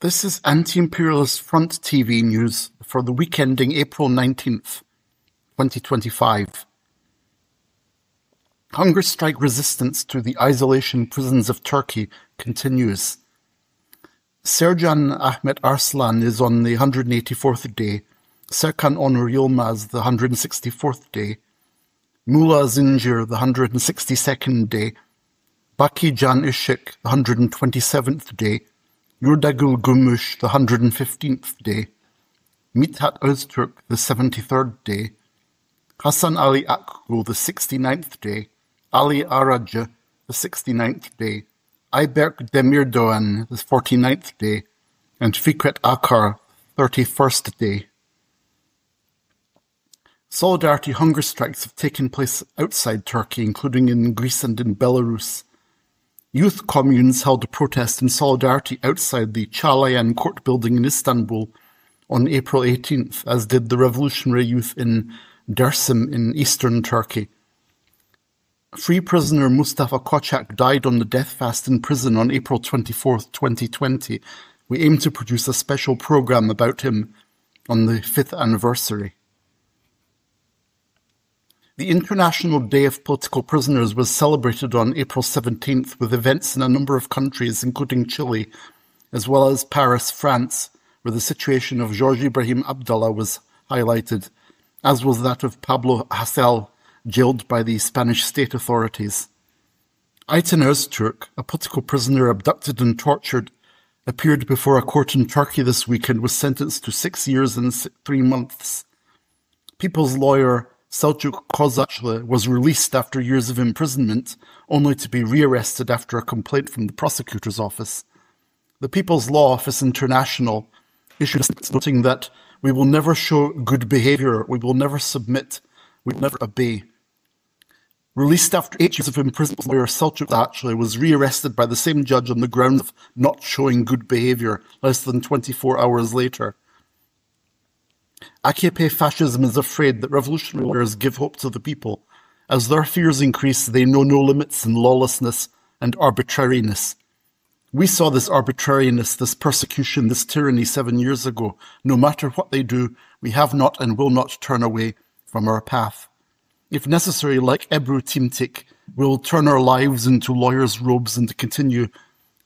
This is Anti-Imperialist Front TV news for the week ending April 19th, 2025. Hunger strike resistance to the isolation prisons of Turkey continues. Sercan Ahmet Arslan is on the 184th day, Serkan Onur Yilmaz the 164th day, Mulla Zincir the 162nd day, Baki Can Işık the 127th day, Yurdagul Gümüş the 115th day, Mithat Öztürk the 73rd day, Hasan Ali Akgül the 69th day, Ali Aracı the 69th day, Ayberk Demirdoğan the 49th day, and Fikret Akar 31st day. Solidarity hunger strikes have taken place outside Turkey, including in Greece and in Belarus. Youth communes held a protest in solidarity outside the Çağlayan court building in Istanbul on April 18th, as did the revolutionary youth in Dersim in eastern Turkey. Free prisoner Mustafa Koçak died on the death fast in prison on April 24th, 2020. We aim to produce a special program about him on the 5th anniversary. The International Day of Political Prisoners was celebrated on April 17th with events in a number of countries, including Chile, as well as Paris, France, where the situation of Jorge Ibrahim Abdallah was highlighted, as was that of Pablo Hasél, jailed by the Spanish state authorities. Ayten Öztürk, a political prisoner abducted and tortured, appeared before a court in Turkey this week and was sentenced to 6 years and 3 months. People's lawyer Selçuk Kozaçlı was released after years of imprisonment, only to be rearrested after a complaint from the prosecutor's office. The People's Law Office International issued a statement noting that we will never show good behaviour, we will never submit, we will never obey. Released after 8 years of imprisonment, lawyer Selçuk Kozaçlı was rearrested by the same judge on the grounds of not showing good behaviour less than 24 hours later. AKP fascism is afraid that revolutionary leaders give hope to the people. As their fears increase, they know no limits in lawlessness and arbitrariness. We saw this arbitrariness, this persecution, this tyranny 7 years ago. No matter what they do, we have not and will not turn away from our path. If necessary, like Ebru Timtik, we will turn our lives into lawyers' robes and continue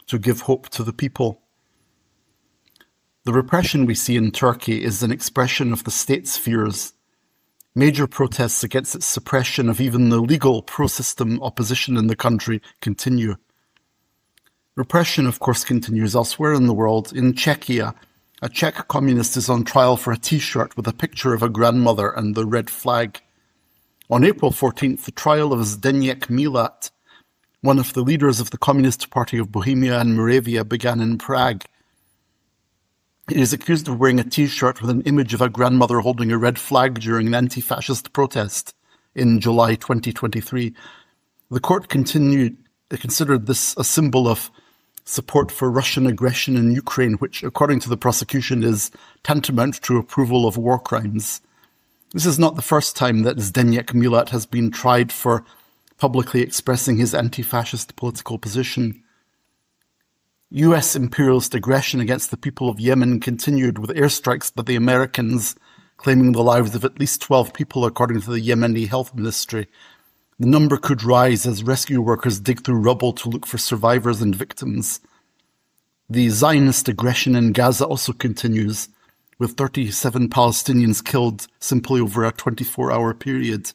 to give hope to the people. The repression we see in Turkey is an expression of the state's fears. Major protests against its suppression of even the legal pro-system opposition in the country continue. Repression, of course, continues elsewhere in the world. In Czechia, a Czech communist is on trial for a T-shirt with a picture of a grandmother and the red flag. On April 14th, the trial of Zdeněk Milat, one of the leaders of the Communist Party of Bohemia and Moravia, began in Prague. He is accused of wearing a T-shirt with an image of a grandmother holding a red flag during an anti-fascist protest in July 2023. The court considered this a symbol of support for Russian aggression in Ukraine, which, according to the prosecution, is tantamount to approval of war crimes. This is not the first time that Zdeněk Milat has been tried for publicly expressing his anti-fascist political position. U.S. imperialist aggression against the people of Yemen continued with airstrikes by the Americans, claiming the lives of at least 12 people, according to the Yemeni Health Ministry. The number could rise as rescue workers dig through rubble to look for survivors and victims. The Zionist aggression in Gaza also continues, with 37 Palestinians killed simply over a 24-hour period.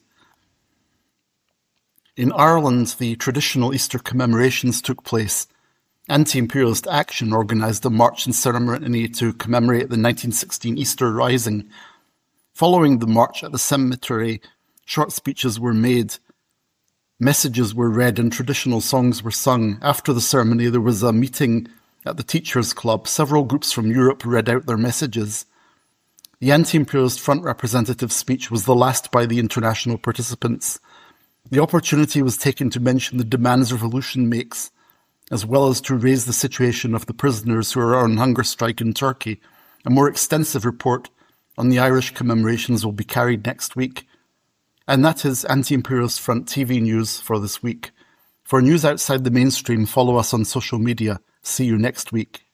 In Ireland, the traditional Easter commemorations took place. Anti-imperialist Action organised a march and ceremony to commemorate the 1916 Easter Rising. Following the march at the cemetery, short speeches were made, messages were read and traditional songs were sung. After the ceremony, there was a meeting at the Teachers' Club. Several groups from Europe read out their messages. The Anti-Imperialist Front representative's speech was the last by the international participants. The opportunity was taken to mention the demands revolution makes, as well as to raise the situation of the prisoners who are on hunger strike in Turkey. A more extensive report on the Irish commemorations will be carried next week. And that is Anti-Imperialist Front TV news for this week. For news outside the mainstream, follow us on social media. See you next week.